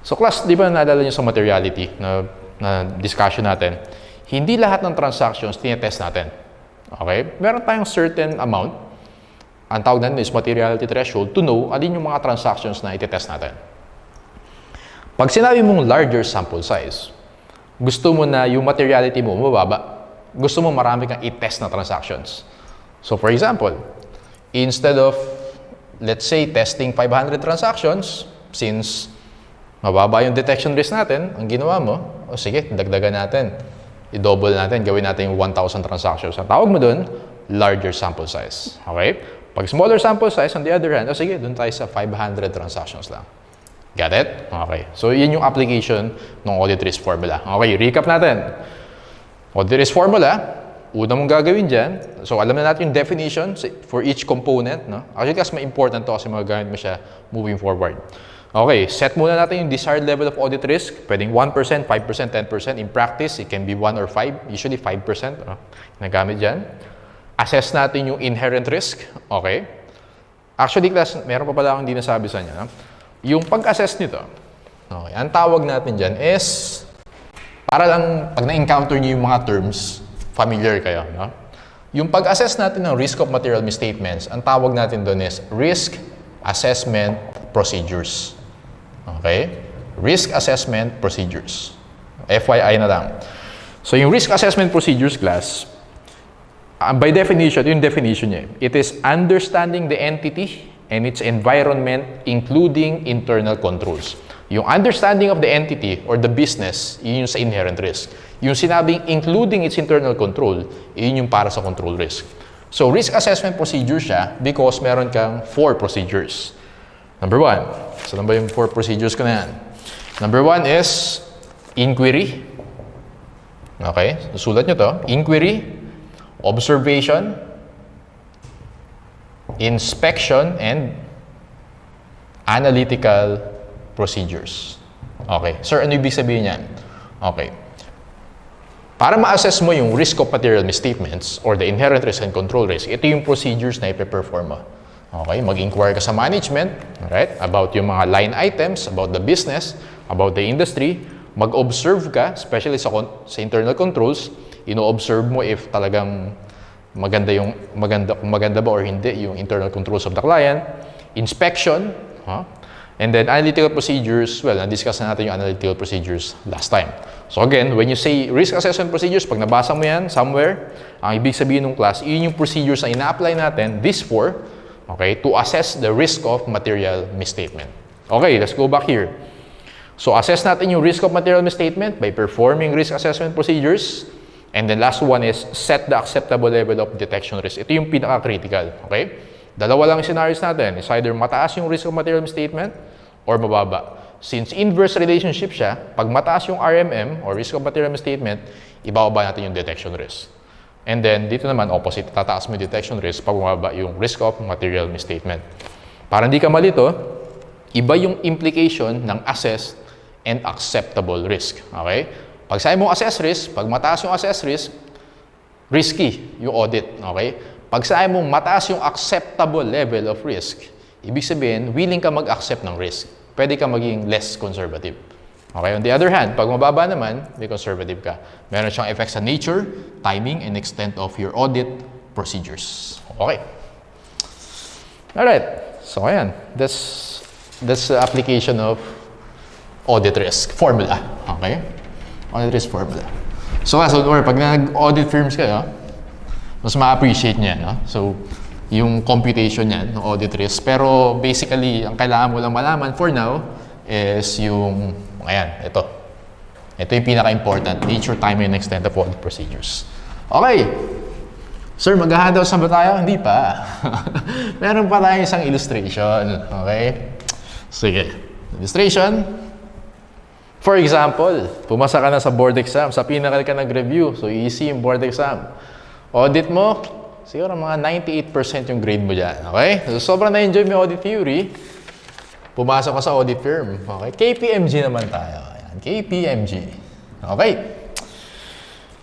So class, di ba naalala nyo sa materiality na discussion natin? Hindi lahat ng transactions tinetest natin. Okay? Meron tayong certain amount, ang tawag natin is materiality threshold, to know alin yung mga transactions na itetest natin. Pag sinabi mong larger sample size, gusto mo na yung materiality mo mababa, gusto mo marami kang i-test na transactions. So for example, instead of, let's say, testing 500 transactions, since mababa yung detection risk natin, ang ginawa mo, o sige, dagdagan natin. I-double natin, gawin natin yung 1,000 transactions. Ang tawag mo dun, larger sample size. Okay? Pag smaller sample size, on the other hand, o sige, dun tayo sa 500 transactions lang. Got it? Okay. So, yun yung application ng audit risk formula. Okay, recap natin. Audit risk formula, una mong gagawin dyan. So, alam na natin yung definition for each component. No? Actually, kasi may important to kasi magagamit mo siya moving forward. Okay, set muna natin yung desired level of audit risk. Pwedeng 1%, 5%, 10%. In practice, it can be 1 or 5. Usually 5%. Nagamit dyan. Assess natin yung inherent risk. Okay. Actually, class, meron pa pala akong hindi nasabi sa inyo. No? Yung pag-assess nito, okay, ang tawag natin dyan is, para lang pag na-encounter niyo yung mga terms, familiar kayo. No? Yung pag-assess natin ng risk of material misstatements, ang tawag natin doon is risk assessment procedures. Okay? Risk assessment procedures. FYI na lang. So, yung risk assessment procedures class, by definition, yung definition niya, it is understanding the entity and its environment, including internal controls. Yung understanding of the entity or the business, yun yung sa inherent risk. Yung sinabing including its internal control, yun yung para sa control risk. So, risk assessment procedure siya because meron kang 4 procedures. Number 1. So, ba yung 4 procedures ko na yan? Number 1 is inquiry. Okay? Susulat nyo to. Inquiry, observation, inspection, and analytical procedures. Okay. Sir, ano ibig sabihin yan? Okay. Para ma-assess mo yung risk of material misstatements or the inherent risk and control risk, ito yung procedures na ipe-perform mo. Okay. Mag-inquire ka sa management, right? About yung mga line items, about the business, about the industry. Mag-observe ka, especially sa internal controls. Ino-observe mo if talagang maganda ba or hindi yung internal controls of the client. Inspection, and then analytical procedures, well, na-discuss na natin yung analytical procedures last time. So again, when you say risk assessment procedures, pag nabasa mo yan somewhere, ang ibig sabihin ng class, yun yung procedures na ina-apply natin, these 4, okay, to assess the risk of material misstatement. Okay, let's go back here. So assess natin yung risk of material misstatement by performing risk assessment procedures. And then last one is set the acceptable level of detection risk. Ito yung pinaka-critical. Okay? Dalawa lang yung scenarios natin. It's either mataas yung risk of material misstatement or mababa. Since inverse relationship siya, pag mataas yung RMM or risk of material misstatement, ibababa natin yung detection risk. And then, dito naman, opposite, tataas mo yung detection risk pag bumaba yung risk of material misstatement. Para hindi ka malito, iba yung implication ng assessed and acceptable risk. Okay? Pag sabi mo assess risk, pag mataas yung assess risk, risky yung audit. Okay? Pag sabi mo mataas yung acceptable level of risk, ibig sabihin, willing ka mag-accept ng risk. Pwede ka maging less conservative. Okay? On the other hand, pag mababa naman, may conservative ka. Meron siyang effects sa nature, timing, and extent of your audit procedures. Okay. Alright. So, ayan. That's the application of audit risk formula. Okay? Audit risk formula. So, pag nag-audit firms kayo, mas ma-appreciate niya, no? So, yung computation niyan, ng audit risk. Pero, basically, ang kailangan mo lang malaman for now is yung ayan, ito. Ito yung pinaka-important. Nature, time, and extent of audit procedures. Okay. Sir, mag-handout sa ba tayo? Hindi pa. Meron pa tayo isang illustration. Okay? Sige. Illustration. For example, pumasa ka na sa board exam. Sa pinakal ka nag-review. So, easy yung board exam. Audit mo, siguro mga 98% yung grade mo dyan. Okay? So, sobrang na-enjoy mo yung audit theory. Pumasok ka sa audit firm. Okay? KPMG naman tayo. Ayan. KPMG. Okay.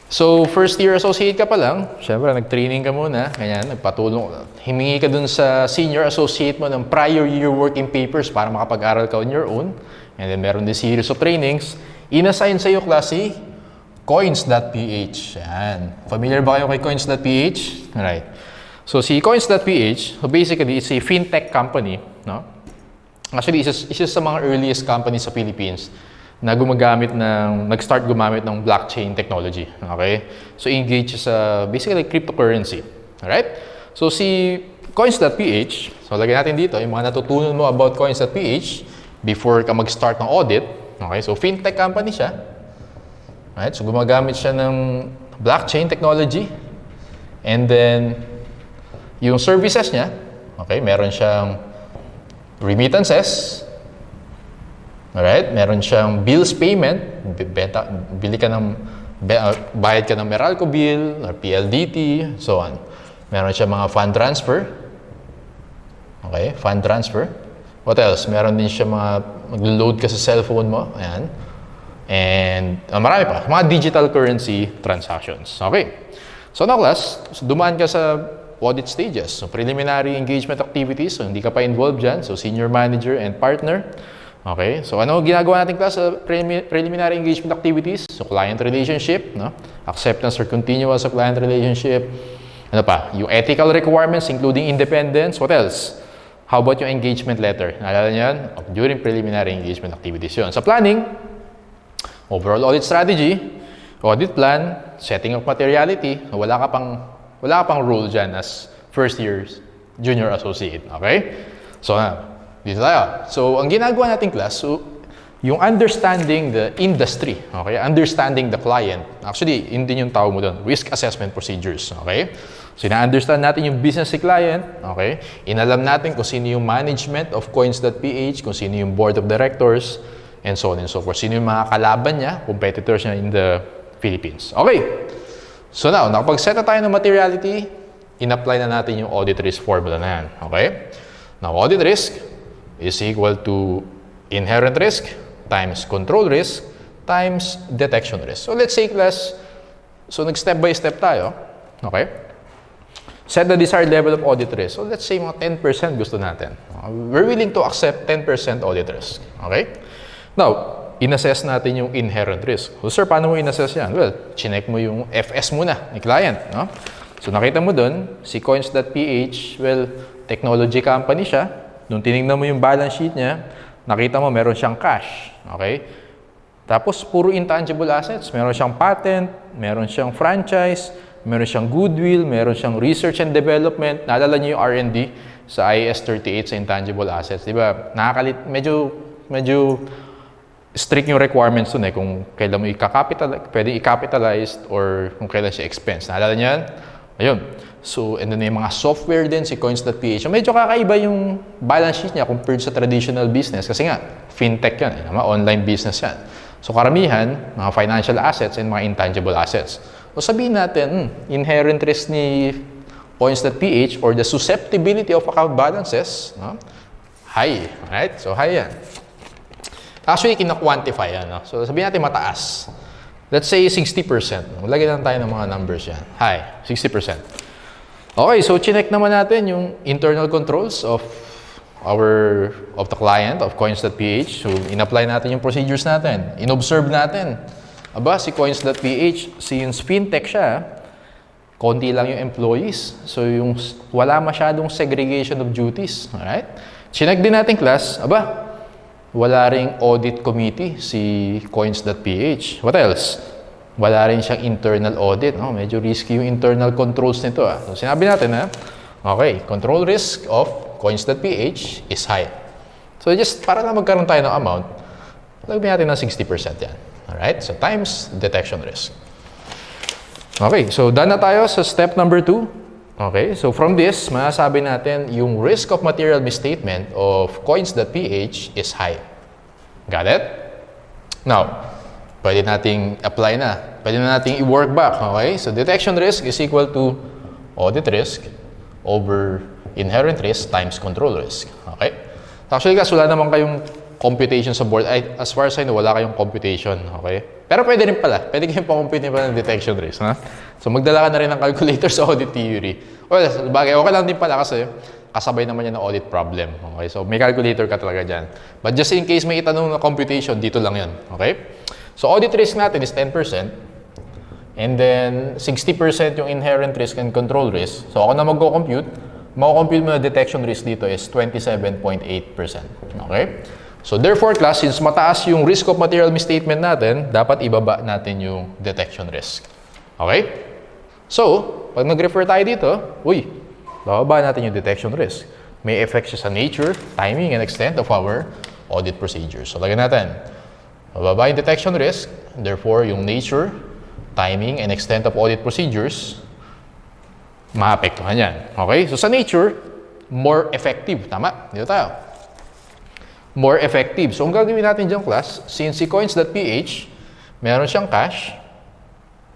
So, first year associate ka pa lang. Siyempre, nag-training ka muna. Ganyan, nagpatulong. Himingi ka dun sa senior associate mo ng prior year working papers para makapag-aral ka on your own. And then, meron din series of trainings. In-assign sa'yo klase, coins.ph. Ayan. Familiar ba kayo kay coins.ph? Alright. So, si coins.ph, so basically, it's a fintech company, no? Actually, isa sa mga earliest companies sa Philippines na nag-start gumamit ng blockchain technology. Okay? So, engage sa basically cryptocurrency. Alright? So, si coins.ph, so lagyan natin dito yung mga natutunan mo about coins.ph before ka mag-start ng audit. Okay? So, fintech company siya. Alright? So, gumagamit siya ng blockchain technology. And then, yung services niya, okay, meron siyang remittances. Alright? Meron siyang bills payment. Bayad ka ng Meralco bill or PLDT, so on. Meron siyang mga fund transfer. Okay? Fund transfer. What else? Meron din siya mag-load ka sa cellphone mo. Ayan. And marami pa. Mga digital currency transactions. Okay. So now class, dumaan ka sa audit stages. So, preliminary engagement activities. So, hindi ka pa involved dyan. So, senior manager and partner. Okay. So, ano ginagawa natin class sa preliminary engagement activities? So, client relationship, no? Acceptance or continuous of client relationship. Ano pa? Yung ethical requirements, including independence. What else? How about yung engagement letter? Naalala niyo yan? During preliminary engagement activities yun. Sa planning, overall audit strategy, audit plan, setting of materiality. So, wala ka pang role dyan as first year's junior associate. Okay? So, dito tayo. So, ang ginagawa natin class, so, yung understanding the industry, okay? Understanding the client. Actually, yun din yung tawag mo doon, risk assessment procedures. Okay? So, ina-understand natin yung business si client. Okay? Inalam natin kung sino yung management of coins.ph, kung sino yung board of directors, and so on and so forth. Sino yung mga kalaban niya, competitors niya in the Philippines. Okay? So now, nakapag-set na tayo ng materiality, in-apply na natin yung audit risk formula na yan. Okay? Now, audit risk is equal to inherent risk times control risk times detection risk. So let's say class, so nag-step by step tayo. Okay? Set the desired level of audit risk. So let's say mga 10% gusto natin. We're willing to accept 10% audit risk. Okay? Now, in-assess natin yung inherent risk. So, sir, paano mo in-assess yan? Well, chinek mo yung FS muna ni client. No? So, nakita mo dun, si coins.ph, well, technology company siya. Nung tinignan mo yung balance sheet niya, nakita mo meron siyang cash. Okay? Tapos, puro intangible assets. Meron siyang patent, meron siyang franchise, meron siyang goodwill, meron siyang research and development. Naalala niyo yung R&D sa IAS 38 sa intangible assets. Diba? Medyo strict yung requirements dun eh, kung kailan mo pwede i-capitalized or kung kailan siya expense. Naalala niyo yan? Ayun. So, and then yung mga software din, si coins.ph. Medyo kakaiba yung balance sheet niya compared sa traditional business. Kasi nga, fintech yan, mga online business yan. So, karamihan, mga financial assets and mga intangible assets. O sabihin natin, inherent risk ni coins.ph or the susceptibility of account balances, no? High, right? So high yan. Actually, kina-quantify yan. No? So sabihin natin mataas. Let's say 60%. Lagyan lang tayo ng mga numbers yan. High, 60%. Okay, so chinek naman natin yung internal controls of the client of coins.ph. So in-apply natin yung procedures natin. In-observe natin. Aba, si coins.ph, since fintech siya, konti lang yung employees. So yung wala masyadong segregation of duties. Alright? Chinek din natin class. Aba, wala ring audit committee si coins.ph. What else? Wala rin siyang internal audit. Oh, medyo risky yung internal controls nito. So sinabi natin na, okay, control risk of coins.ph is high. So just para na magkaroon tayo ng amount, lagyan natin ng 60% yan. Alright? So times detection risk. Okay, so done na tayo sa step number 2. Okay, so from this, masasabi natin yung risk of material misstatement of coins.ph is high. Got it? Now, pwede nating apply na. Pwede na nating i-work back. Okay, so detection risk is equal to audit risk over inherent risk times control risk. Okay? Actually, guys, wala naman kayong computation sa board. As far as I know, wala kayong computation. Okay? Pero pwede rin pala. Pwede kayong pa-compute pa ng detection risk. Ha? So, magdala ka na rin ng calculator sa audit theory. Well, bagay, okay lang din pala kasi kasabay naman yan ng audit problem. Okay? So, may calculator ka talaga dyan. But just in case may itanong na computation, dito lang yan. Okay? So, audit risk natin is 10%. And then, 60% yung inherent risk and control risk. So, ako na magko-compute. Mako-compute mo na detection risk dito is 27.8%. Okay? So, therefore, class, since mataas yung risk of material misstatement natin, dapat ibaba natin yung detection risk. Okay? So, pag nag-refer tayo dito, bababa natin yung detection risk. May effect siya sa nature, timing, and extent of our audit procedures. So, lagyan natin. Bababa yung detection risk, therefore, yung nature, timing, and extent of audit procedures, maapektuhan yan. Okay? So, sa nature, more effective. Tama? Dito tayo. More effective. So, ang gagawin natin dyan, class, since si coins.ph, meron siyang cash,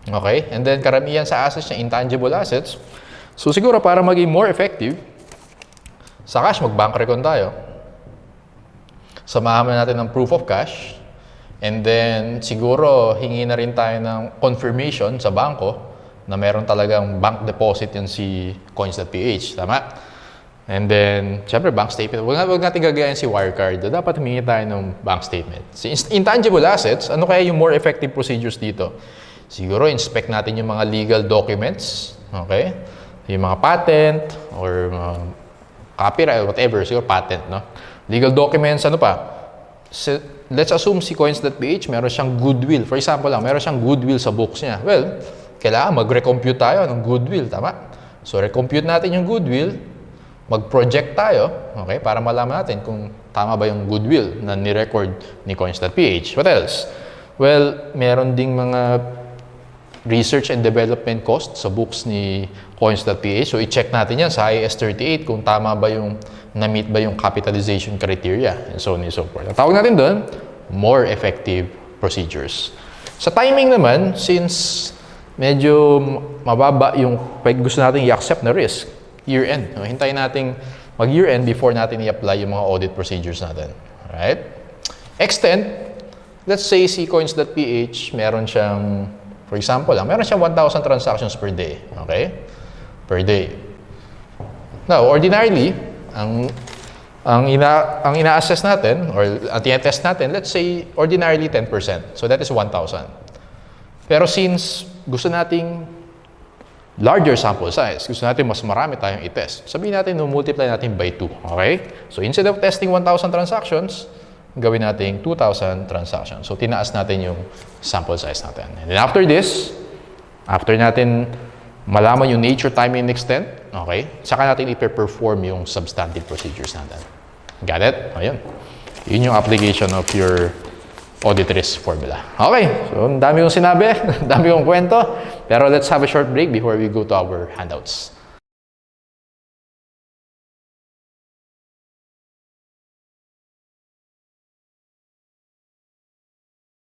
okay? And then, karamihan sa assets niya, intangible assets. So, siguro, para maging more effective, sa cash, mag-bank recon tayo. Samahan natin ng proof of cash. And then, siguro, hingi na rin tayo ng confirmation sa banko na meron talagang bank deposit yan si coins.ph. Tama? And then, syempre, bank statement. Huwag natin gagayahin si Wirecard. Dapat humingi tayo ng bank statement. Si intangible assets, ano kaya yung more effective procedures dito? Siguro, inspect natin yung mga legal documents. Okay? Yung mga patent or copyright, whatever. Siguro patent, no? Legal documents, ano pa? Let's assume si coins.ph, meron siyang goodwill. For example lang, meron siyang goodwill sa books niya. Well, kailangan mag-recompute tayo ng goodwill. Tama? So, recompute natin yung goodwill. Mag-project tayo, okay, para malaman natin kung tama ba yung goodwill na ni-record ni coins.ph. What else? Well, meron ding mga research and development costs sa books ni coins.ph. So, i-check natin yan sa IAS 38 kung tama ba yung, na-meet ba yung capitalization criteria, and so on and so forth. Ang tawag natin doon, more effective procedures. Sa timing naman, since medyo mababa yung gusto natin i-accept na risk, year-end. Hintayin natin mag-year-end before natin i-apply yung mga audit procedures natin. Alright? Extent, let's say si coins.ph, meron siyang, for example, meron siyang 1,000 transactions per day. Okay? Per day. Now, ordinarily, ang ina-assess natin, or ang tina-test natin, let's say, ordinarily 10%. So, that is 1,000. Pero since gusto nating larger sample size, gusto natin mas marami tayong i-test, sabihin natin, multiply natin by 2. Okay? So, instead of testing 1,000 transactions, gawin natin 2,000 transactions. So, tinaas natin yung sample size natin. And then after this, after natin malaman yung nature, time, and extent, okay, saka natin i-perform yung substantive procedures natin. Got it? Ayun. Yun yung application of your audit risk formula. Okay, so ang dami kong sinabi, ang dami kong kwento, pero let's have a short break before we go to our handouts.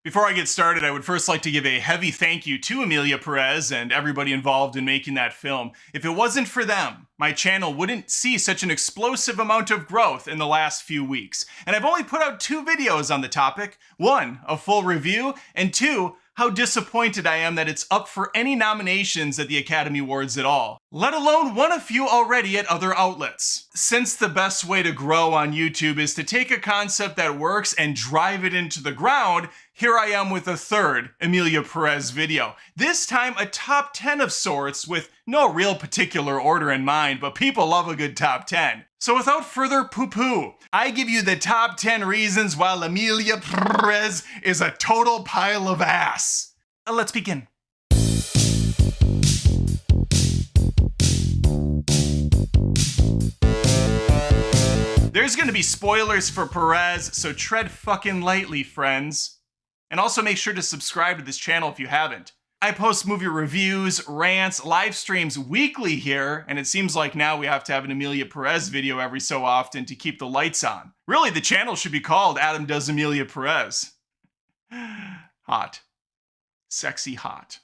Before I get started, I would first like to give a heavy thank you to Emilia Perez and everybody involved in making that film. If it wasn't for them, my channel wouldn't see such an explosive amount of growth in the last few weeks. And I've only put out 2 videos on the topic. 1, a full review, and 2, how disappointed I am that it's up for any nominations at the Academy Awards at all, let alone won a few already at other outlets. Since the best way to grow on YouTube is to take a concept that works and drive it into the ground, here I am with a third Emilia Perez video. This time a top 10 of sorts with no real particular order in mind, but people love a good top 10. So without further poo-poo, I give you the top 10 reasons why Emilia Perez is a total pile of ass. Let's begin. There's gonna be spoilers for Perez, so tread fucking lightly, friends. And also make sure to subscribe to this channel if you haven't. I post movie reviews, rants, live streams weekly here, and it seems like now we have to have an Emilia Perez video every so often to keep the lights on. Really, the channel should be called Adam Does Emilia Perez. Hot. Sexy hot.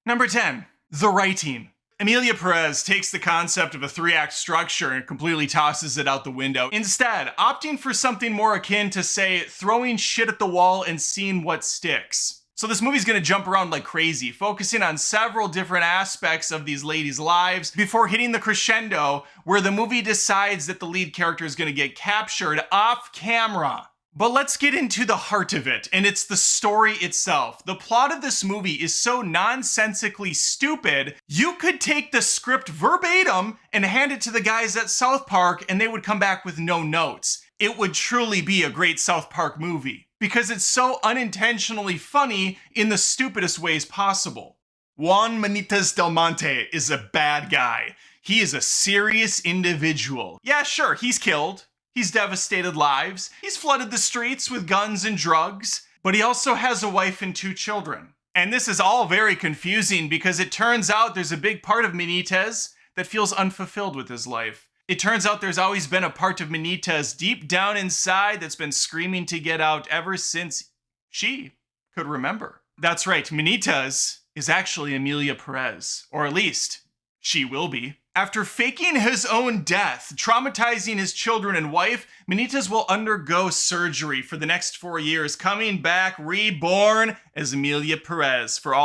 Number 10, the writing. Emilia Perez takes the concept of a 3-act structure and completely tosses it out the window, instead opting for something more akin to, say, throwing shit at the wall and seeing what sticks. So this movie's gonna jump around like crazy, focusing on several different aspects of these ladies' lives before hitting the crescendo where the movie decides that the lead character is gonna get captured off camera. But let's get into the heart of it, and it's the story itself. The plot of this movie is so nonsensically stupid, you could take the script verbatim and hand it to the guys at South Park and they would come back with no notes. It would truly be a great South Park movie, because it's so unintentionally funny in the stupidest ways possible. Juan Manitas Del Monte is a bad guy. He is a serious individual. Yeah, sure, he's killed. He's devastated lives. He's flooded the streets with guns and drugs, but he also has a wife and 2 children. And this is all very confusing because it turns out there's a big part of Manitas that feels unfulfilled with his life. It turns out there's always been a part of Manitas deep down inside that's been screaming to get out ever since she could remember. That's right, Manitas is actually Emilia Perez, or at least she will be. After faking his own death, traumatizing his children and wife, Manitas will undergo surgery for the next 4 years, coming back reborn as Emilia Perez for all